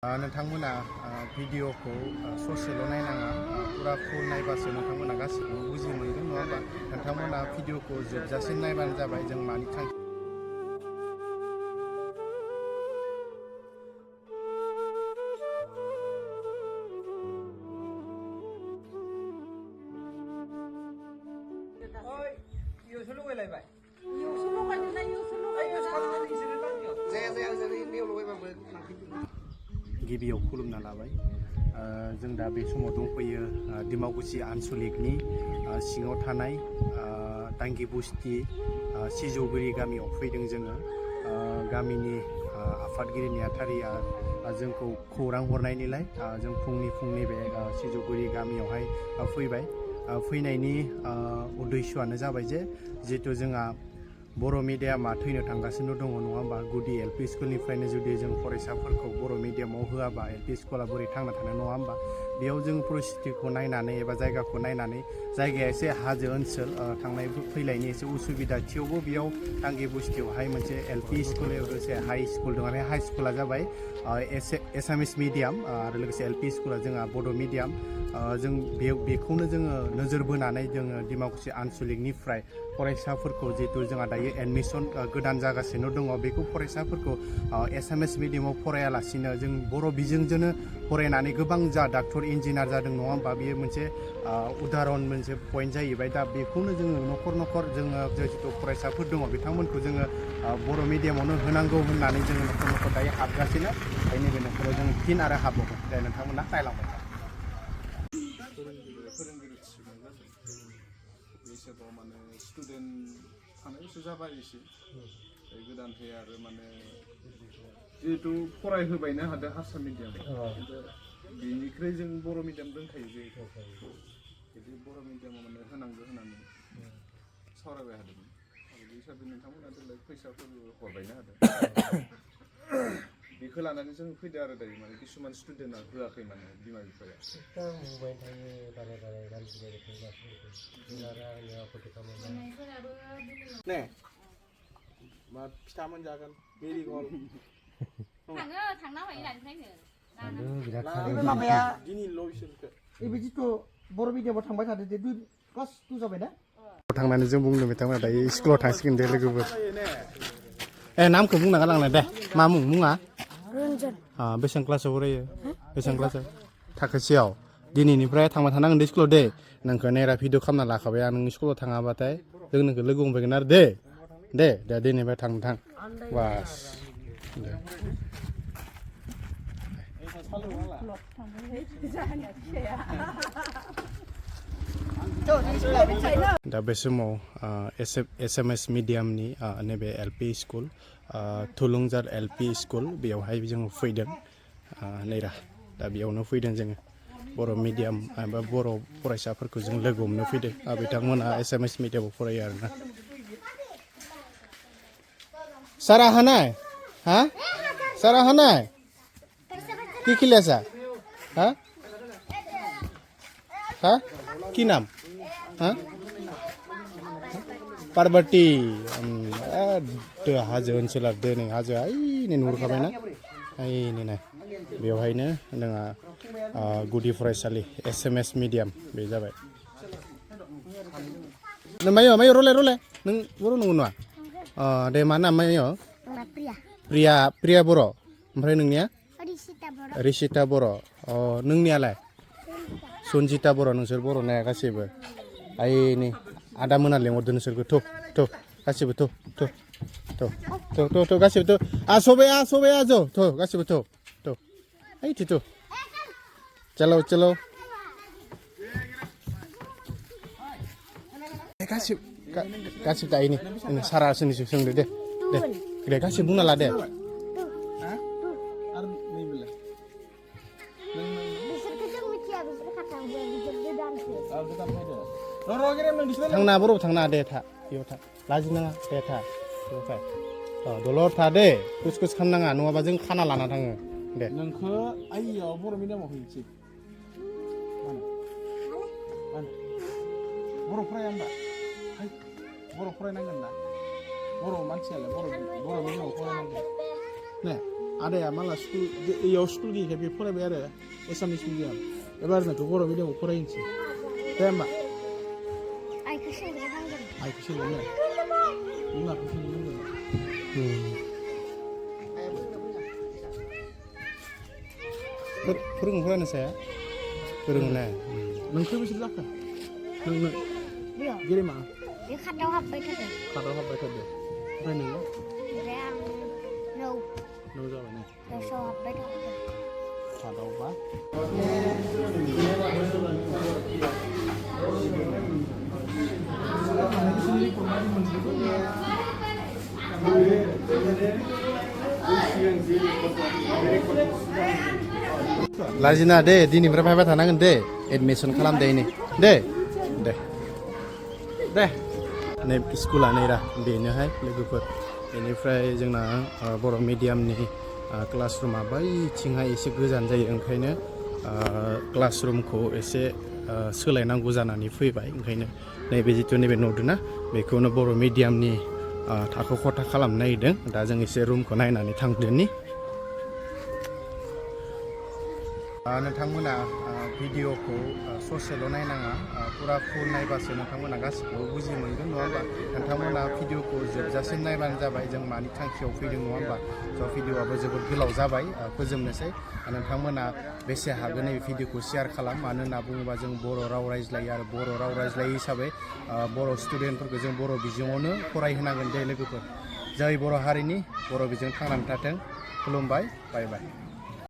नोंथांमोना भिडिअखौ ससेल' नायनाङा पुरा फुल नायबासो नोंथांमोना गासिबो बुजि मोनगोन नङा होमबा नोंथांमोना भिडिअखौ जोबजासिम नायबानो जाबाय जों मानि थांखि गिबियाव खुलुमना लाबाय जों दा बे समाव दंफैयो डिमाकुसि आनसलिकनि सिङाव थानाय टांगि बस्ति सिजौगुरि गामियाव फैदों जोङो गामिनि आफादगिरि नेहाथारिया जोंखौ खौरां हरनायनिलाय जों फुंनि बे सिजौगुरि गामियावहाय फैबाय फैनायनि उद्देश्यआनो जाबाय जे जिहेतु जोंहा बर' मिडियामा थैनो थांगासिनो दङ नङा होमबा गुदि एलपि स्कुलनिफ्रायनो जुदि जों फरायसाफोरखौ बर' मिडियामाव होआबा एलपि स्कुला बोरै थांना थानो नङा होमबा बेयाव जों परिस्थितिखौ नायनानै एबा जायगाखौ नायनानै जायगाया एसे हाजो ओनसोल थांनाय फैलायनि एसे उसुबिदा थेवबो बेयाव टांगि बस्तियावहाय मोनसे एलपि स्कुल लोगोसे हाइ स्कुल दं आरो हाइ स्कुला जाबाय एसामिस मिडियाम आरो लोगोसे एलपि स्कुला जोंहा बड' मिडियाम जों बेखौनो जोङो नोजोर बोनानै जोङो डिमाकुसि आनसलिकनिफ्राय फरायसाफोरखौ जिहेतु जोंहा दायो एडमिसन गोदान जागासिनो दङ बेखौ फरायसाफोरखौ एसामिस मिडियामाव फरायालासिनो जों बर' बिजोंजोंनो फरायनानै गोबां जा डाक्टर इन्जिनियार जादों नङा होमबा बेयो मोनसे उदाहरन मोनसे पइन्ट जाहैबाय दा बेखौनो जोङो न'खर जोङो जिहेतु फरायसाफोर दङ बिथांमोनखौ जोङो बर' मिडियामावनो होनांगौ होननानै जोङो न'खर दायो हाबगासिनो नैबे न'खराव जों फिन आरो हाबबावगोन जाय नोंथांमोना नायलांबाय फोरोंगिरि थिसननाय जादों बे हिसाबाव माने स्टुडेन्ट थानायसो जाबाय एसे गोदानहाय आरो माने जिहेतु फरायहोबायनो हादों हारसा मिडियामाव बेनिख्रुइ जों बर' मिडियाम दोनखायो जिहेतु बिदि बर' मिडियामाव माने होनांगौ होननानै सावरायबाय हादोंमोन आरो बे हिसाबै नोंथांमोना देग्लाय फैसाफोर हरबायनो हादों बेखौ लानानै जों फैदो आरो दायो माने किसुमान स्टुडेन्टआ होआखै माने बिमा बिफाया ने मा फिथा मोनजागोन मेरिगल थांना फैयो माबाया दिनैल' बिसोरखौ बेबायदिथ' बर' मिडियामाव थांबाय थादो दे क्लास 2 जाबाय ना थांनानै जों बुंनो बिथांमोना दायो स्कुलाव थांसिगोन दे लोगोफोर नामखौ बुंना गालांनाय दे मा मुङा रन्जन बेसेबां क्लासाव फरायो बेसेबां क्लासाव थाखोसेयाव दिनैनिफ्राय थांबाय थानांगोन दे स्कुलाव दे नोंखौ नेरा भिडिअ खालामना लाखाबाय आं नोंनि स्कुलाव थाङाबाथाय जों नोंखौ लोगो हमफैगोन आरो दे दिनैनिफ्राय थां बास दे दा बे समाव एसामिस मिडियामनि नैबे एलपि स्कुल थुलुंजार एलपि स्कुल बेयावहाय जों फैदों नैरा दा बेयावनो फैदों जोङो बर' मिडियाम एबा बर' फरायसाफोरखौ जों लोगो हमनो फैदों बिथांमोना एसामिस मिडियामाव फरायो आरोना सारा हानाय हा सारा हानाय কি খেলি আছা হা হা কি নাম হা पार्वती हाजो ओनसोल आरो नै हाजो ओइनै नुहुरखाबायना ओइनै नाय बेवहायनो जोंहा गुदि फरायसालि एसएमएस मिडियाम बे जाबाय मायो रले नों बर' नंगौ नङा दे मा नाम मायो प्रिया बर' ओमफ्राय नोंनिया रिसिता बर' नोंनियालाय सन्जिता बर' नोंसोर बर' नाया गासैबो नै आदा मोना लेंहरदो नोंसोरखौ थ' गासिबो थ' गासिबो सबाया थ' गासिबो थ' ओइ थ' चलो गासिबो दायो नै सारा सोंनिसो सोंदो दे गासिबो बुंना ला दे थांना बर' थांना दे था बेयाव था लाजिनाङा दे था बेयाव फै दलर था दे कुस खालामनाङा नङाबा जों खाना लाना थाङो दे नोंखौ आइयाव बर' मिडियामाव होनोसै बर' फराया होनबा बर' फरायनांगोन ना बर' मानसियालाय बर' मिडियामाव फरायनांगोन ने आदाया माला स्कुल इयाव स्कुल गैयिखाय बे फरायबाय आरो एसामिस मिडियाम एबार जोंखौ बर' मिडियामाव फरायनोसै दे होमबा आइखौ सोंग्रोनांगोन आइखौ सोंगोन बिमाखौ सोंगोन फोरोङो फरायनो साया फोरोङो ना नों खै बोसोर जाखो नों बेयाव गेलेमा बे खातायाव हाबबाय थादों खादाव हाबबाय थादो ओमफ्राय नोङो ओमफ्राय आं नौ जाबाय ने दसाव हाबबाय थादों खादावबा लाजिना दे दिनैनिफ्राय फैबाय थानांगोन दे एडमिसन खालामदे दे दे दे नै स्कुला नै रा बेनोहाय लोगोफोर बेनिफ्राय जोंना बर' मिडियामनि क्लासरुमा बैथिंहाय एसे गोजान जायो ओंखायनो क्लासरुमखौ एसे सोलायनांगौ जानानै फैबाय ओंखायनो नैबे जिथु नैबे नुदोंना बेखौनो बर' मिडियामनि थाखो खथा खालामनो नागिरदों दा जों एसे रुमखौ नायनानै थांदोनि नोंथांमोना भिडिअखौ ससेल' नायनाङा फुरा फुल नायबासो नोंथांमोना गासिखौबो बुजि मोनगोन नङा होमबा नोंथांमोना भिडिअखौ जोबजासिम नायबानो जाबाय जों मानि थांखियाव फैदों नङा होमबा स' भिडिअआबो जोबोद गोलाव जाबाय फोजोबनोसै नोंथांमोना बेसे हागोन नैबे भिडिअखौ शेयार खालाम मानो होनना बुङोबा जों बर' राव रायज्लायो आरो बर' राव रायज्लायो हिसाबै बर' स्टुडेन्टफोरखौ जों बर' बिजोङावनो फरायहोनांगोन दे लोगोफोर जै बर' हारिनि बर' बिजों थांनानै थाथों खुलुमबाय बाय बाय